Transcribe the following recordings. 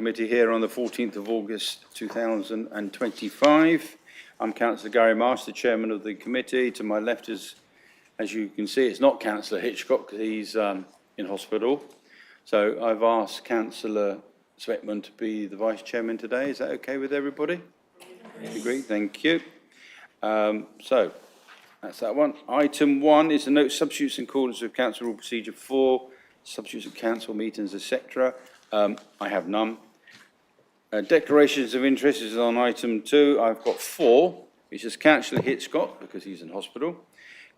Committee here on the 14th of August 2025. I'm Councillor Gary Marsh, the Chairman of the committee. To my left is, as you can see, it's not Councillor Hitchcock because he's in hospital. So I've asked Councillor Sweatman to be the Vice Chairman today. Is that okay with everybody? Yes. Agree, thank you. So that's that one. Item 1 is the note substitutes in accordance with Council Rule Procedure 4, substitutes of council meetings, etc. I have none. Declarations of interest is on item 2. I've got 4. It's just Councillor Hitchcock, because he's in hospital,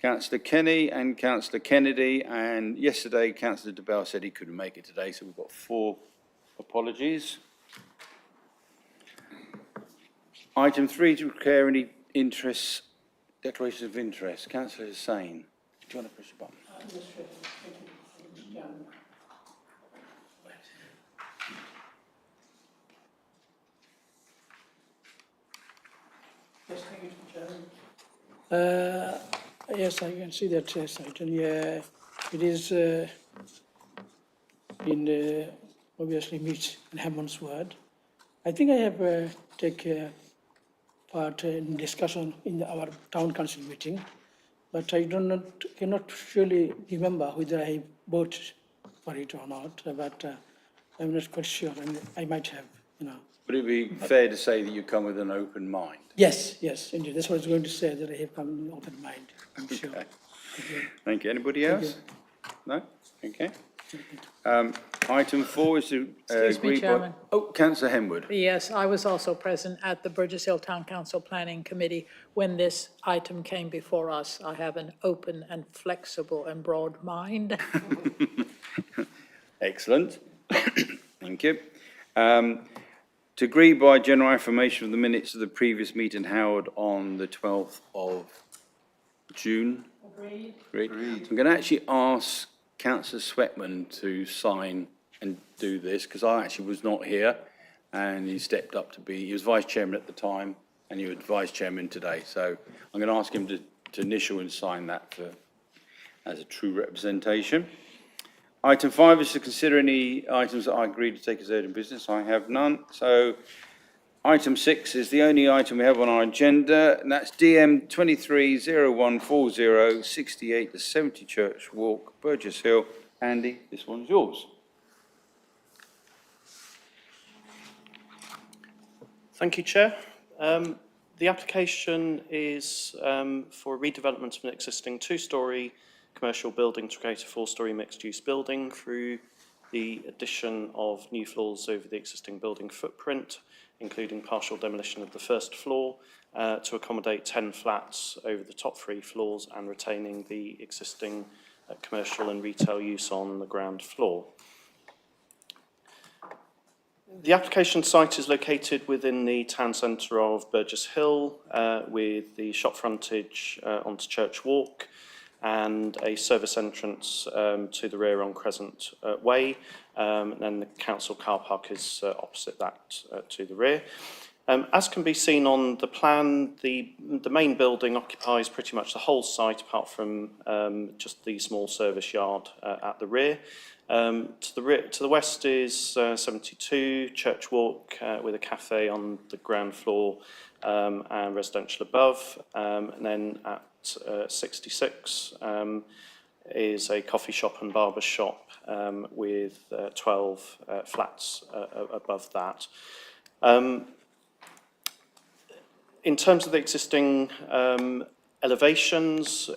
Councillor Kenny and Councillor Kennedy, and yesterday Councillor DeBell said he couldn't make it today, so we've got 4 apologies. Item 3, to declare any interests, declarations of interest. Councillor Hussain, do you want to push the button? Yes, thank you, Chairman. Yes, I can see that certainly it is in obviously meets in Hammond's word. I think I have taken part in discussion in our town council meeting, but I cannot surely remember whether I voted for it or not. But I'm not quite sure. I might have, Would it be fair to say that you come with an open mind? Yes, indeed. That's what I was going to say, that I have come with an open mind. I'm sure. Thank you. Anybody else? No? Okay. Item 4 is to Excuse me, Chairman. Councillor Henwood. Yes, I was also present at the Burgess Hill Town Council Planning Committee when this item came before us. I have an open and flexible and broad mind. Excellent. Thank you. To agree by general affirmation of the minutes of the previous meeting held on the 12th of June. Agreed. I'm going to actually ask Councillor Sweatman to sign and do this because I actually was not here and he stepped up to be, he was Vice Chairman at the time and you were Vice Chairman today. So I'm going to ask him to initial and sign that as a true representation. Item 5 is to consider any items that I agree to take as urgent business. I have none. So item 6 is the only item we have on our agenda, and that's DM 230140 68 to 70 Church Walk, Burgess Hill. Andy, this one's yours. Thank you, Chair. The application is for a redevelopment of an existing 2-storey commercial building to create a 4-storey mixed-use building through the addition of new floors over the existing building footprint, including partial demolition of the first floor to accommodate 10 flats over the top 3 floors and retaining the existing commercial and retail use on the ground floor. The application site is located within the town centre of Burgess Hill with the shop frontage onto Church Walk and a service entrance to the rear on Crescent Way, and then the council car park is opposite that to the rear. As can be seen on the plan, the main building occupies pretty much the whole site apart from just the small service yard at the rear. To the west is 72 Church Walk with a cafe on the ground floor and residential above, and then at 66 is a coffee shop and barber shop with 12 flats above that. In terms of the existing elevations,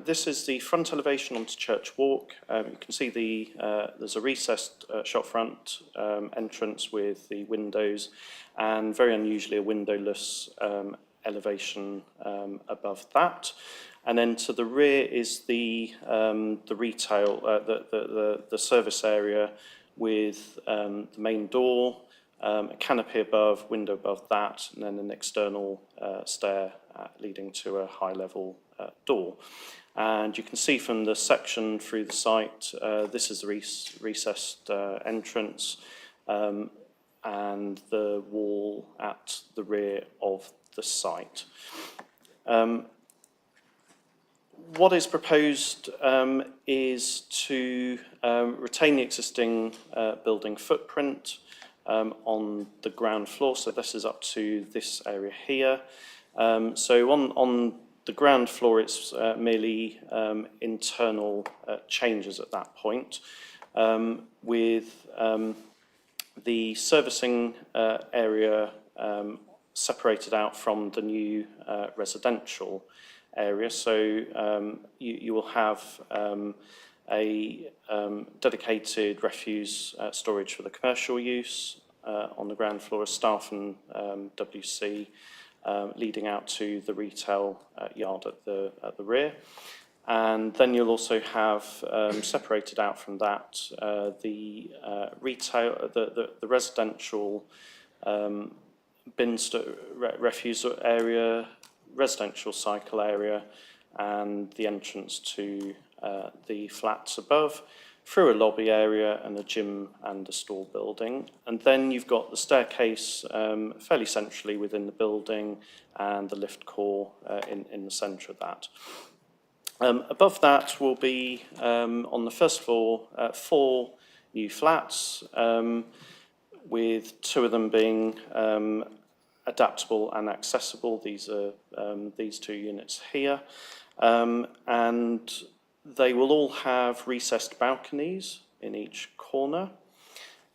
this is the front elevation onto Church Walk. You can see there's a recessed shop front entrance with the windows and very unusually a windowless elevation above that. And then to the rear is the retail, the service area with the main door, a canopy above, window above that, and then an external stair leading to a high-level door. And you can see from the section through the site, this is the recessed entrance and the wall at the rear of the site. What is proposed is to retain the existing building footprint on the ground floor. So this is up to this area here. So on the ground floor, it's merely internal changes at that point, with the servicing area separated out from the new residential area. So you will have a dedicated refuse storage for the commercial use on the ground floor, staff and WC, leading out to the retail yard at the rear. And then you'll also have separated out from that the retail, the residential refuse area, residential cycle area, and the entrance to the flats above, through a lobby area and a gym and a store building. And then you've got the staircase fairly centrally within the building, and the lift core in the centre of that. Above that will be, on the first floor, 4 new flats, with 2 of them being adaptable and accessible. These are these 2 units here. And they will all have recessed balconies in each corner.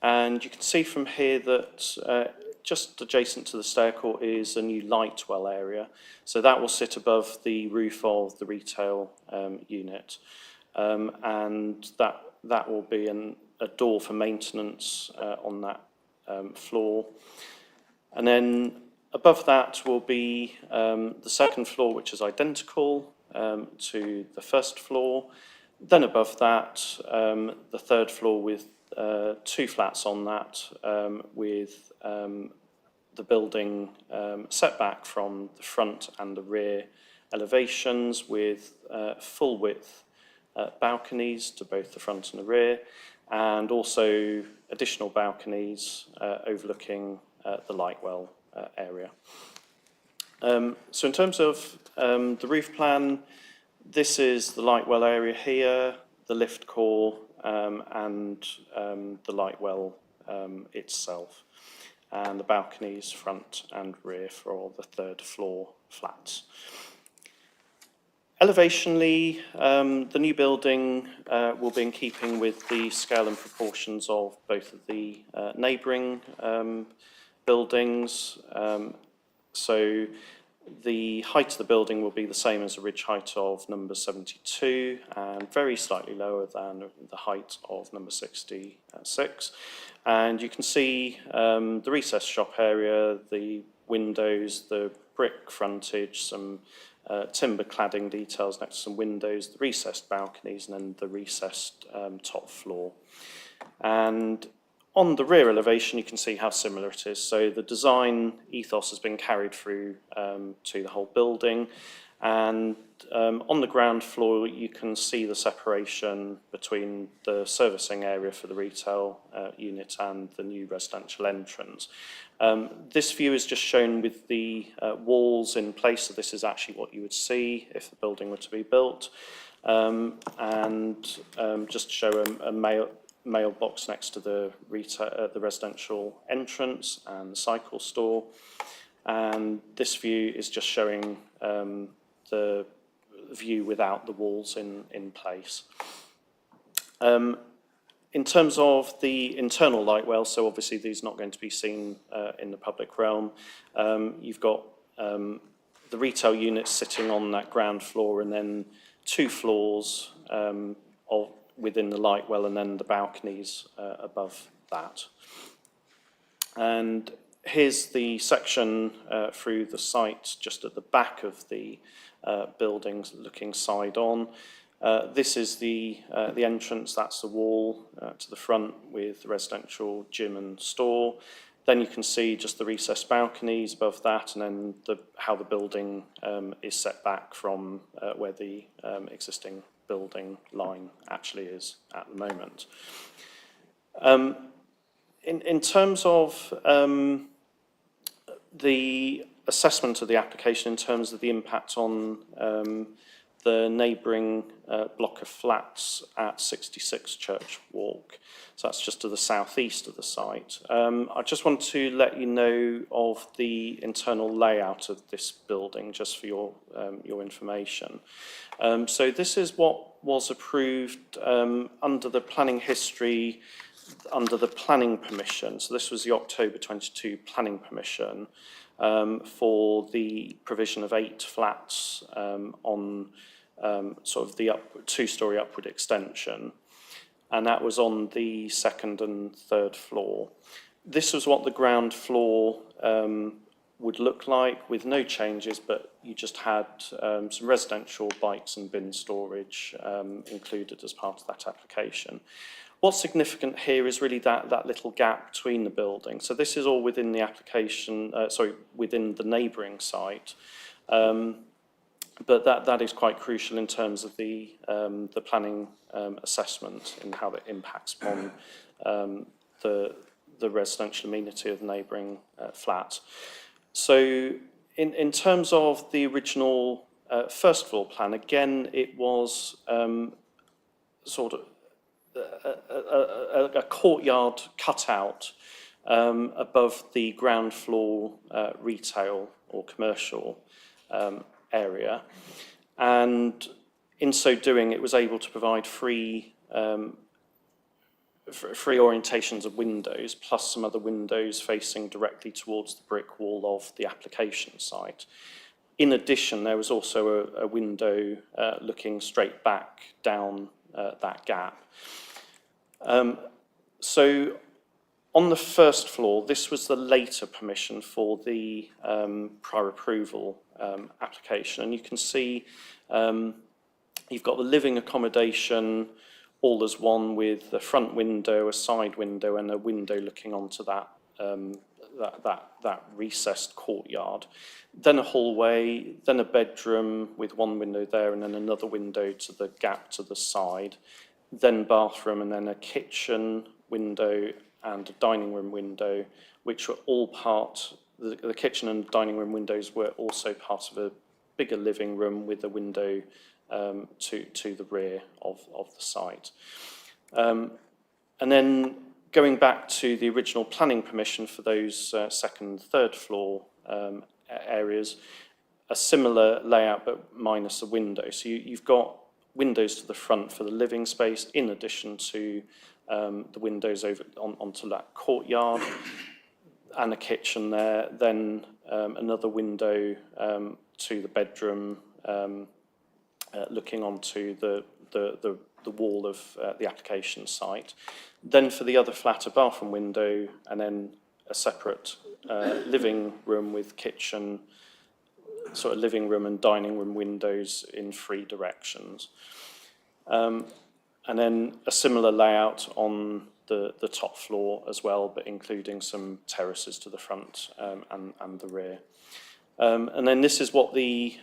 And you can see from here that just adjacent to the stair court is a new light well area. So that will sit above the roof of the retail unit. And that will be a door for maintenance on that floor. And then above that will be the second floor, which is identical to the first floor. Then above that, the third floor with 2 flats on that, with the building set back from the front and the rear elevations, with full width balconies to both the front and the rear, and also additional balconies overlooking the Lightwell area. So in terms of the roof plan, this is the Lightwell area here, the lift core, and the Lightwell itself, and the balconies front and rear for all the third floor flats. Elevationally, the new building will be in keeping with the scale and proportions of both of the neighbouring buildings. So the height of the building will be the same as the ridge height of number 72, and very slightly lower than the height of number 66. And you can see the recessed shop area, the windows, the brick frontage, some timber cladding details next to some windows, the recessed balconies, and then the recessed top floor. And on the rear elevation, you can see how similar it is. So the design ethos has been carried through to the whole building. And on the ground floor, you can see the separation between the servicing area for the retail unit and the new residential entrance. This view is just shown with the walls in place. So this is actually what you would see if the building were to be built. And just to show a mailbox next to the residential entrance and the cycle store. And this view is just showing the view without the walls in place. In terms of the internal light well, so obviously these are not going to be seen in the public realm. You've got the retail units sitting on that ground floor, and then 2 floors within the light well, and then the balconies above that. And here's the section through the site just at the back of the buildings looking side on. This is the entrance, that's the wall to the front with the residential gym and store. Then you can see just the recessed balconies above that, and then how the building is set back from where the existing building line actually is at the moment. In terms of the assessment of the application, in terms of the impact on the neighbouring block of flats at 66 Church Walk. So that's just to the southeast of the site. I just want to let you know of the internal layout of this building, just for your information. So this is what was approved under the planning history, under the planning permission. So this was the October 22 planning permission for the provision of 8 flats on sort of the two-storey upward extension. And that was on the 2nd and 3rd floor. This was what the ground floor would look like with no changes, but you just had some residential bikes and bin storage included as part of that application. What's significant here is really that little gap between the buildings. So this is all within the application, within the neighbouring site. But that is quite crucial in terms of the planning assessment and how it impacts on the residential amenity of the neighbouring flat. So in terms of the original first floor plan, again, it was sort of a courtyard cutout above the ground floor retail or commercial area, and in so doing it was able to provide free orientations of windows, plus some other windows facing directly towards the brick wall of the application site. In addition, there was also a window looking straight back down that gap. So on the first floor, this was the later permission for the prior approval application. And you can see you've got the living accommodation all as one, with a front window, a side window, and a window looking onto that recessed courtyard. Then a hallway, then a bedroom with one window there, and then another window to the gap to the side. Then bathroom, and then a kitchen window and a dining room window, which were all part, the kitchen and dining room windows were also part of a bigger living room with a window to the rear of the site. And then going back to the original planning permission for those second, third floor areas, a similar layout but minus a window. So you've got windows to the front for the living space, in addition to the windows over onto that courtyard, and a kitchen there. Then another window to the bedroom, looking onto the wall of the application site. Then for the other flat, a bathroom window, and then a separate living room with kitchen, sort of living room and dining room windows in 3 directions. And then a similar layout on the top floor as well, but including some terraces to the front and the rear. And then this is what the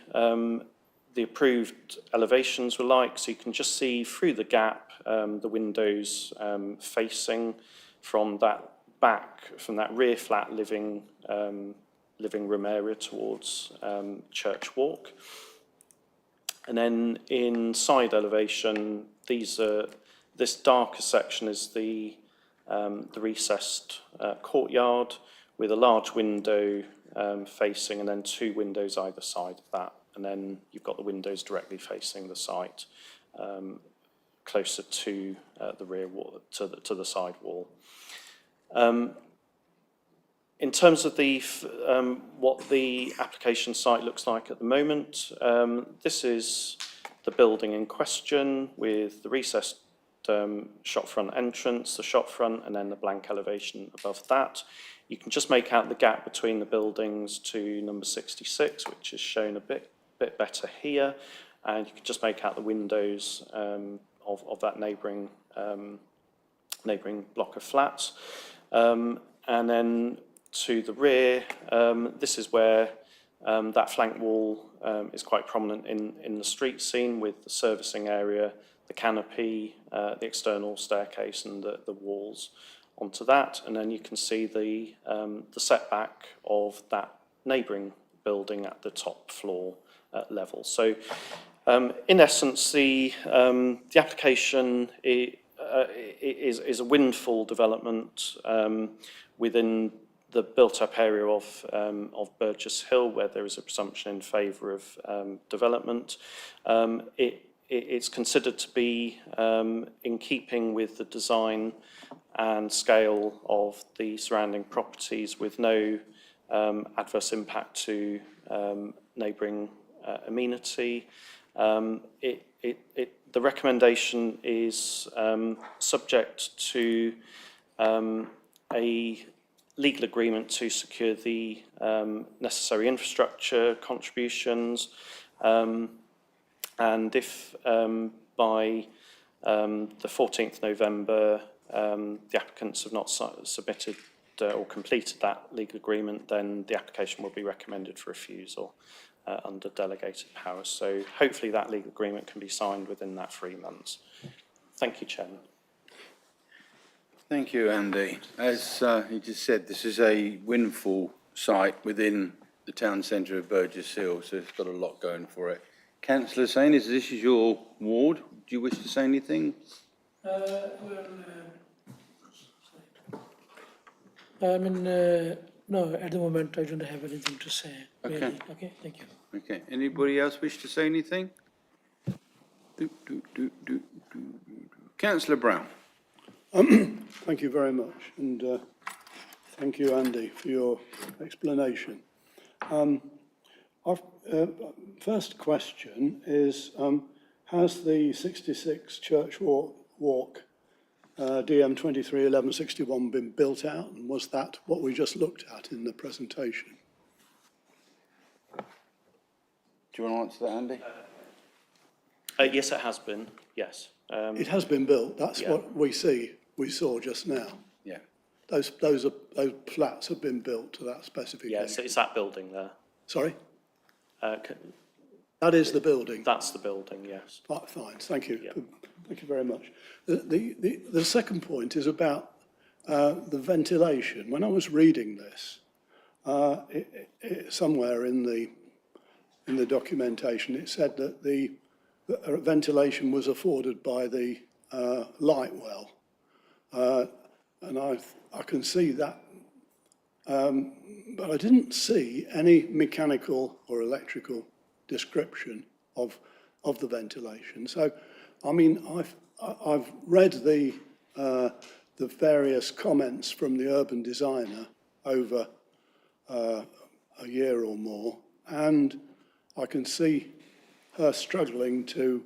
approved elevations were like. So you can just see through the gap the windows facing from that back, from that rear flat living room area towards Church Walk. And then in side elevation, this darker section is the recessed courtyard with a large window facing, and then 2 windows either side of that. And then you've got the windows directly facing the site, closer to the rear wall, to the side wall. In terms of what the application site looks like at the moment, this is the building in question with the recessed shop front entrance, the shop front, and then the blank elevation above that. You can just make out the gap between the buildings to number 66, which is shown a bit better here, and you can just make out the windows of that neighbouring block of flats. And then to the rear, this is where that flank wall is quite prominent in the street scene, with the servicing area, the canopy, the external staircase, and the walls onto that. And then you can see the setback of that neighbouring building at the top floor level. So In essence, the application is a windfall development within the built-up area of Burgess Hill, where there is a presumption in favour of development. It's considered to be in keeping with the design and scale of the surrounding properties, with no adverse impact to neighbouring amenity. The recommendation is subject to a legal agreement to secure the necessary infrastructure contributions, and if by the 14th November the applicants have not submitted or completed that legal agreement, then the application will be recommended for refusal under delegated powers. So hopefully that legal agreement can be signed within that 3 months. Thank you, Chairman. Thank you, Andy. As he just said, this is a windfall site within the town centre of Burgess Hill, so it's got a lot going for it. Councillor Sain, this is your ward. Do you wish to say anything? No, at the moment I don't have anything to say. Okay. Really. Okay, thank you. Okay. Anybody else wish to say anything? Councillor Brown. Thank you very much, and thank you, Andy, for your explanation. First question is, has the 66 Church Walk DM 231161 been built out, and was that what we just looked at in the presentation? Do you want to answer that, Andy? Yes, it has been, yes. It has been built, that's Yeah. what we saw just now. Yeah. Those flats have been built to that specification. Yes, it's that building there. Sorry? Uh, That is the building? That's the building, yes. Fine, thank you. Yeah. Thank you very much. The second point is about the ventilation. When I was reading this, somewhere in the documentation, it said that the ventilation was afforded by the light well. And I can see that, but I didn't see any mechanical or electrical description of the ventilation. So, I mean, I've read the various comments from the urban designer over a year or more, and I can see her struggling to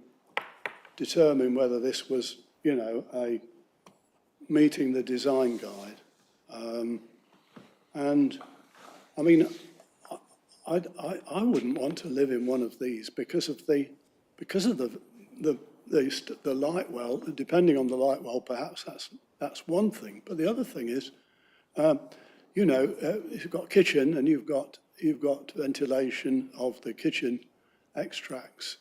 determine whether this was, you know, meeting the design guide. And I mean, I wouldn't want to live in one of these because of the light well. Depending on the light well, perhaps that's one thing. But the other thing is, you know, if you've got kitchen and you've got ventilation of the kitchen extracts,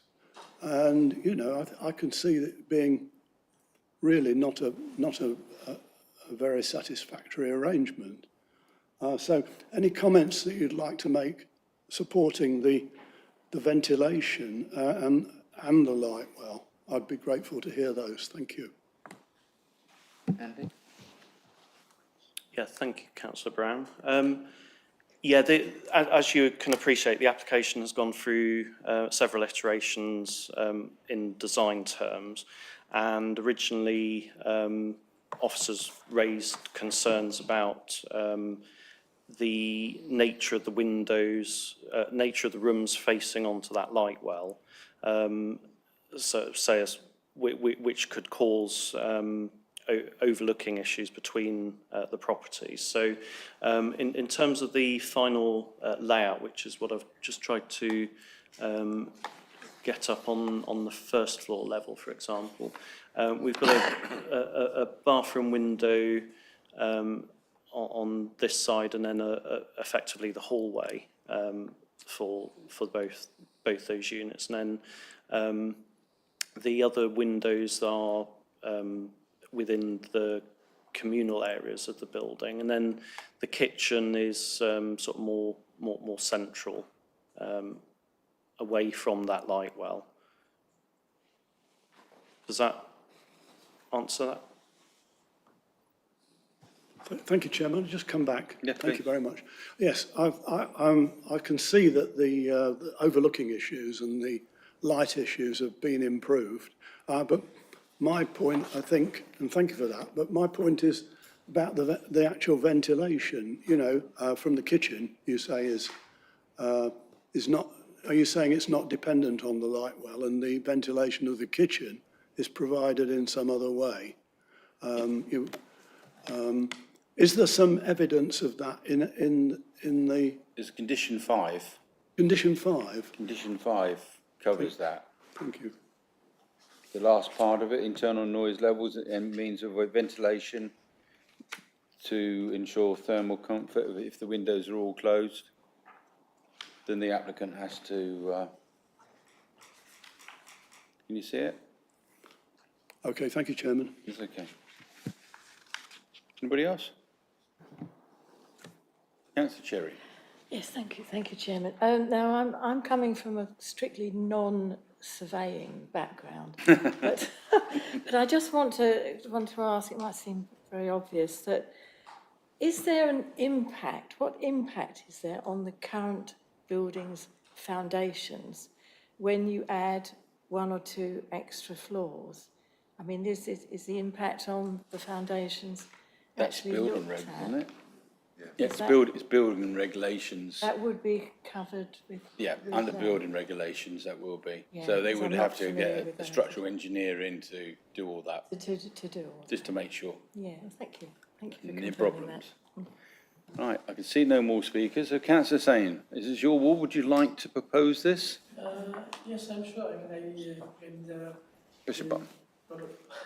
and you know, I can see it being really not a very satisfactory arrangement. So, any comments that you'd like to make supporting the ventilation and the light well? I'd be grateful to hear those. Thank you. Andy? Yeah, thank you, Councillor Brown. Yeah, as you can appreciate, the application has gone through several iterations in design terms, and originally officers raised concerns about the nature of the windows, nature of the rooms facing onto that light well, which could cause overlooking issues between the properties. So in terms of the final layout, which is what I've just tried to get up on the first floor level, for example, we've got a bathroom window on this side, and then effectively the hallway for both those units. And then the other windows are within the communal areas of the building, and then the kitchen is sort of more central, away from that light well. Does that answer that? Thank you, Chairman. I'll just come back. Yeah, Thank you please. very much. Yes, I can see that the overlooking issues and the light issues have been improved. But my point, I think, and thank you for that, but my point is about the actual ventilation, you know, from the kitchen, you say is not, are you saying it's not dependent on the light well and the ventilation of the kitchen is provided in some other way? Is there some evidence of that in the It's condition 5. condition 5? Condition 5 covers that. Thank you. The last part of it, internal noise levels and means of ventilation to ensure thermal comfort. If the windows are all closed, then the applicant has to, can you see it? Okay, thank you, Chairman. It's okay. Anybody else? Councillor Cherry. Yes, thank you, Chairman. Now, I'm coming from a strictly non-surveying background, but I just want to ask. It might seem very obvious that is there an impact? What impact is there on the current building's foundations when you add 1 or 2 extra floors? I mean, is the impact on the foundations That's actually building looked regs, at? isn't it? Yeah. It's building regulations. That would be covered with. Yeah, with under that. building regulations, that will be. Yeah, So they because would I'm have not to familiar get with a that. structural engineer in to do all that, To do all just to make sure. that. Yeah, thank you. Thank you for Any confirming problems? that. Right, I can see no more speakers. So councillor Sane, is this your ward? Would you like to propose this? Yes, I'm sure. I mean, when the Push a button.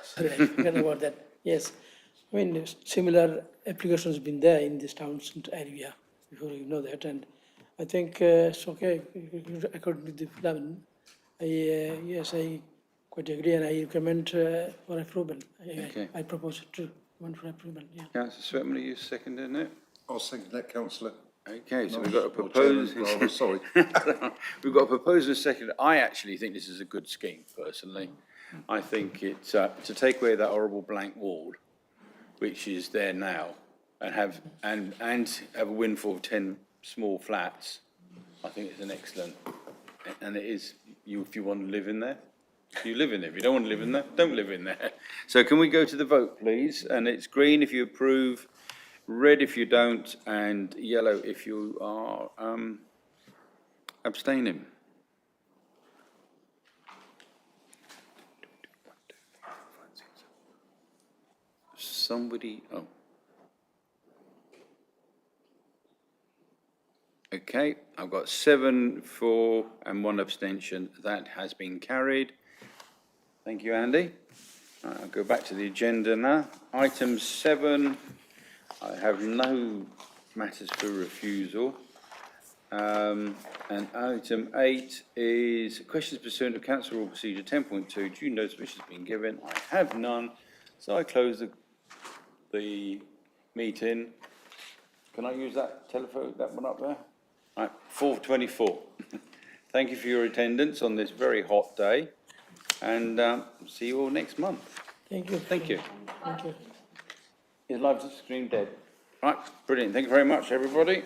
sorry, I forgot about that. Yes, I mean, similar applications been there in this town area before, you know that, and I think it's okay according to the plan. Yes, I quite agree, and I recommend for approval. Okay. I propose it to one for approval. Yeah. Councillor Sweatman, are you seconding it? I'll second that, councillor. Okay, so we've got a Or chairman, proposed. rather, sorry. We've got a proposal and a second. I actually think this is a good scheme, personally. I think it's to take away that horrible blank wall, which is there now, and have a windfall of 10 small flats. I think it's an excellent, and it is you if you want to live in there. You live in there. If you don't want to live in there, don't live in there. So can we go to the vote, please? And it's green if you approve, red if you don't, and yellow if you are abstaining. Somebody, oh. Okay, I've got 7 for and 1 abstention. That has been carried. Thank you, Andy. I'll go back to the agenda now. Item 7, I have no matters for refusal. And item 8 is questions pursuant to Council Rule Procedure 10.2. Due notice which has been given. I have none, so I close the meeting. Can I use that telephone, that one up there? Right, 4:24. Thank you for your attendance on this very hot day, and see you all next month. Thank you. Thank you. Thank you. Is live stream dead? Right, brilliant. Thank you very much, everybody.